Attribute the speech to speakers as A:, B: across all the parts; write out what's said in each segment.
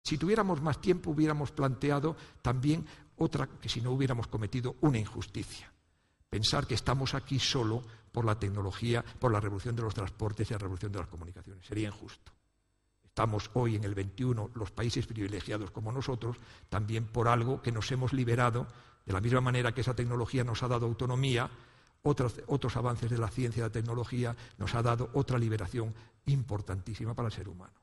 A: Si tuviéramos más tiempo hubiéramos planteado también otra, que si no hubiéramos cometido una injusticia. Pensar que estamos aquí solo por la tecnología, por la revolución de los transportes y la revolución de las comunicaciones. Sería injusto. Estamos hoy en el XXI, los países privilegiados como nosotros, también por algo que nos hemos liberado, de la misma manera que esa tecnología nos ha dado autonomía, otros avances de la ciencia y la tecnología nos ha dado otra liberación importantísima para el ser humano,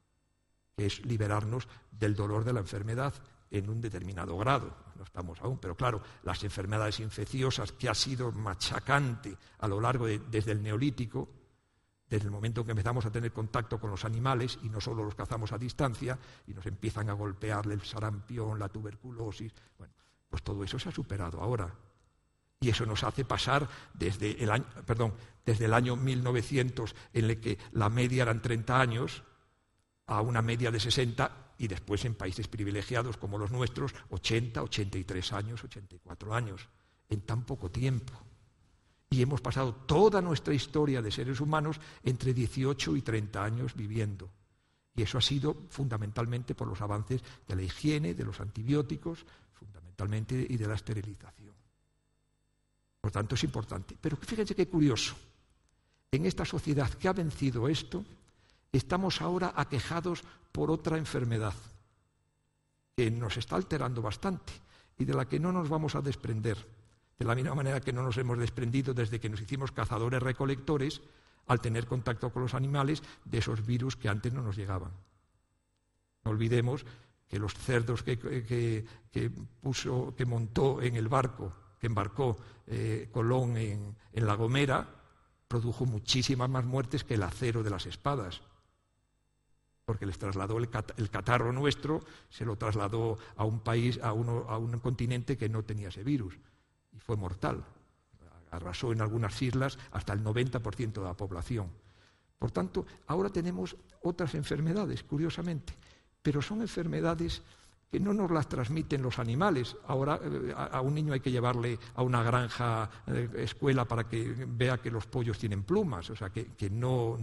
A: que es liberarnos del dolor de la enfermedad en un determinado grado. No estamos aún, pero claro, las enfermedades infecciosas, que ha sido machacante a lo largo desde el Neolítico, desde el momento en que empezamos a tener contacto con los animales, y no solo los cazamos a distancia, y nos empiezan a golpear el sarampión, la tuberculosis, bueno, pues todo eso se ha superado ahora. Y eso nos hace pasar desde el año 1900, en el que la media eran 30 años, a una media de 60, y después en países privilegiados como los nuestros, 80, 83 años, 84 años, en tan poco tiempo. Y hemos pasado toda nuestra historia de seres humanos entre 18 y 30 años viviendo. Y eso ha sido fundamentalmente por los avances de la higiene, de los antibióticos, fundamentalmente, y de la esterilización. Por tanto, es importante. Pero fíjense qué curioso. En esta sociedad que ha vencido esto, estamos ahora aquejados por otra enfermedad que nos está alterando bastante y de la que no nos vamos a desprender, de la misma manera que no nos hemos desprendido desde que nos hicimos cazadores-recolectores al tener contacto con los animales de esos virus que antes no nos llegaban. No olvidemos que los cerdos que montó en el barco, que embarcó Colón en La Gomera, produjo muchísimas más muertes que el acero de las espadas, porque les trasladó el catarro nuestro, se lo trasladó a un país, a un continente que no tenía ese virus, y fue mortal. Arrasó en algunas islas hasta el 90% de la población. Por tanto, ahora tenemos otras enfermedades, curiosamente, pero son enfermedades que no nos las transmiten los animales. Ahora a un niño hay que llevarle a una granja escuela para que vea que los pollos tienen plumas, o sea, que no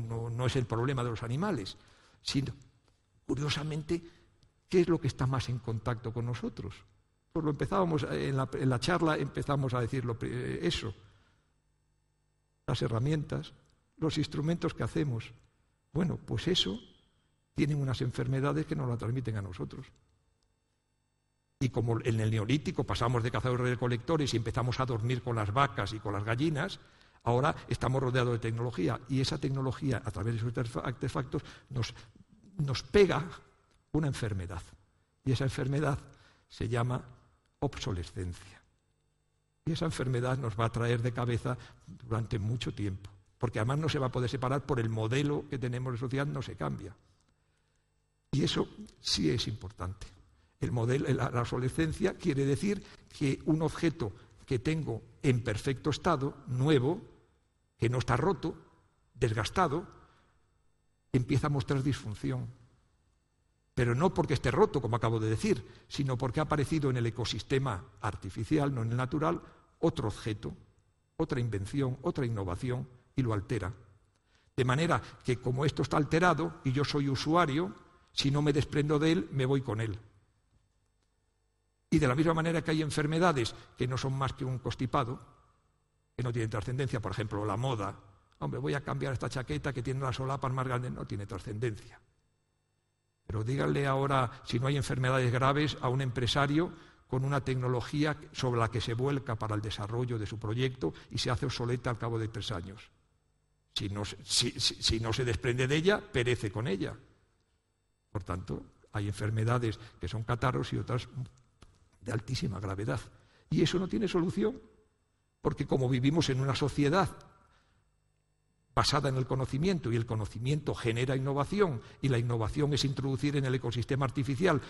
A: es el problema de los animales, sino, curiosamente, ¿qué es lo que está más en contacto con nosotros? Pues lo empezábamos, en la charla empezamos a decirlo, eso, las herramientas, los instrumentos que hacemos. Bueno, pues eso tienen unas enfermedades que nos las transmiten a nosotros. Y como en el Neolítico pasamos de cazadores-recolectores y empezamos a dormir con las vacas y con las gallinas, ahora estamos rodeados de tecnología, y esa tecnología, a través de sus artefactos, nos pega una enfermedad. Y esa enfermedad se llama obsolescencia. Y esa enfermedad nos va a traer de cabeza durante mucho tiempo, porque además no se va a poder separar por el modelo que tenemos de sociedad, no se cambia. Y eso sí es importante. La obsolescencia quiere decir que un objeto que tengo en perfecto estado, nuevo, que no está roto, desgastado, empieza a mostrar disfunción. Pero no porque esté roto, como acabo de decir, sino porque ha aparecido en el ecosistema artificial, no en el natural, otro objeto, otra invención, otra innovación, y lo altera. De manera que como esto está alterado y yo soy usuario, si no me desprendo de él, me voy con él. Y de la misma manera que hay enfermedades que no son más que un constipado, que no tienen trascendencia, por ejemplo, la moda. Hombre, voy a cambiar esta chaqueta que tiene las solapas más grandes, no tiene trascendencia. Pero díganle ahora, si no hay enfermedades graves, a un empresario con una tecnología sobre la que se vuelca para el desarrollo de su proyecto y se hace obsoleta al cabo de 3 años. Si no se desprende de ella, perece con ella. Por tanto, hay enfermedades que son catarros y otras de altísima gravedad. Y eso no tiene solución, porque como vivimos en una sociedad basada en el conocimiento, y el conocimiento genera innovación, y la innovación es introducir en el ecosistema artificial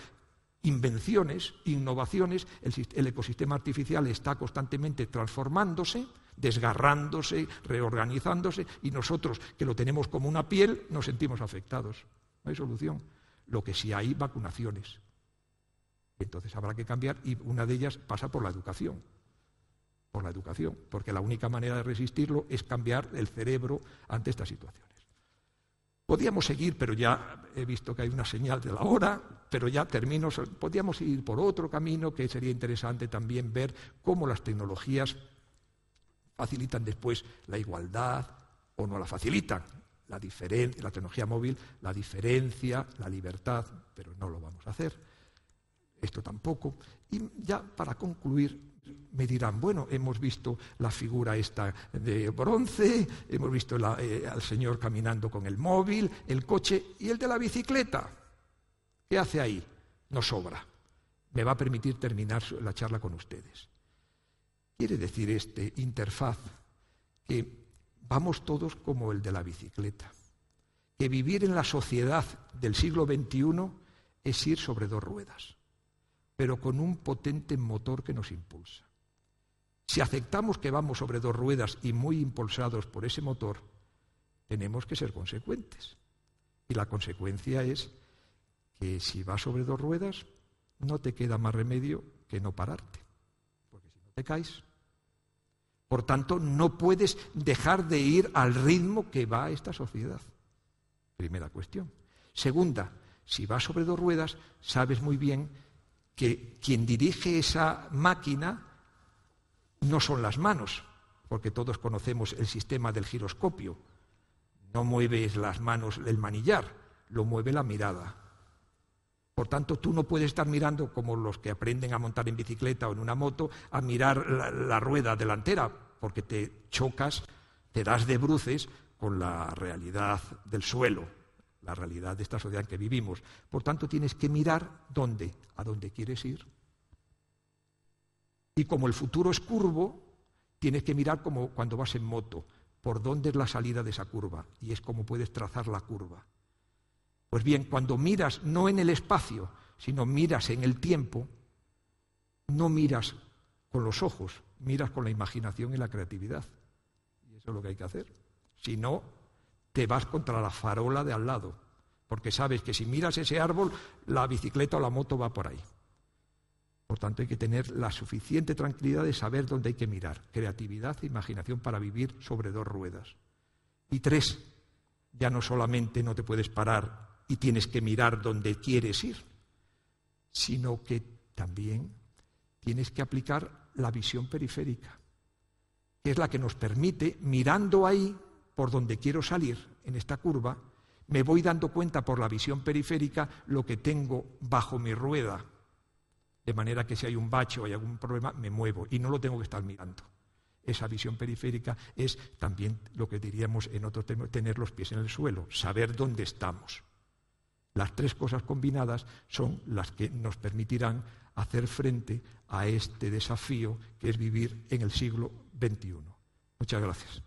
A: invenciones, innovaciones, el ecosistema artificial está constantemente transformándose, desgarrándose, reorganizándose, y nosotros, que lo tenemos como una piel, nos sentimos afectados. No hay solución. Lo que sí hay vacunaciones. Entonces habrá que cambiar, y una de ellas pasa por la educación. Por la educación, porque la única manera de resistirlo es cambiar el cerebro ante estas situaciones. Podíamos seguir, pero ya he visto que hay una señal de la hora, pero ya termino. Podíamos ir por otro camino que sería interesante también ver cómo las tecnologías facilitan después la igualdad o no la facilitan. La tecnología móvil, la diferencia, la libertad, pero no lo vamos a hacer. Esto tampoco. Y ya para concluir, me dirán, bueno, hemos visto la figura esta de bronce, hemos visto al señor caminando con el móvil, el coche y el de la bicicleta. ¿Qué hace ahí? No sobra. Me va a permitir terminar la charla con ustedes. Quiere decir este interfaz que vamos todos como el de la bicicleta, que vivir en la sociedad del siglo XXI es ir sobre dos ruedas, pero con un potente motor que nos impulsa. Si aceptamos que vamos sobre dos ruedas y muy impulsados por ese motor, tenemos que ser consecuentes. Y la consecuencia es que si vas sobre dos ruedas, no te queda más remedio que no pararte, porque si no te caes. Por tanto, no puedes dejar de ir al ritmo que va esta sociedad. Primera cuestión. Segunda, si vas sobre dos ruedas, sabes muy bien que quien dirige esa máquina no son las manos, porque todos conocemos el sistema del giroscopio. No mueves las manos el manillar, lo mueve la mirada. Por tanto, tú no puedes estar mirando como los que aprenden a montar en bicicleta o en una moto, a mirar la rueda delantera, porque te chocas, te das de bruces con la realidad del suelo, la realidad de esta sociedad en que vivimos. Por tanto, tienes que mirar ¿dónde? A dónde quieres ir. Y como el futuro es curvo, tienes que mirar como cuando vas en moto, por dónde es la salida de esa curva, y es como puedes trazar la curva. Pues bien, cuando miras no en el espacio, sino miras en el tiempo, no miras con los ojos, miras con la imaginación y la creatividad. Y eso es lo que hay que hacer. Si no, te vas contra la farola de al lado, porque sabes que si miras ese árbol, la bicicleta o la moto va por ahí. Por tanto, hay que tener la suficiente tranquilidad de saber dónde hay que mirar. Creatividad e imaginación para vivir sobre dos ruedas. Y tres, ya no solamente no te puedes parar y tienes que mirar dónde quieres ir, sino que también tienes que aplicar la visión periférica, que es la que nos permite, mirando ahí por donde quiero salir, en esta curva, me voy dando cuenta por la visión periférica lo que tengo bajo mi rueda, de manera que si hay un bache o hay algún problema, me muevo y no lo tengo que estar mirando. Esa visión periférica es también lo que diríamos en otro término, tener los pies en el suelo, saber dónde estamos. Las tres cosas combinadas son las que nos permitirán hacer frente a este desafío que es vivir en el siglo XXI. Muchas gracias.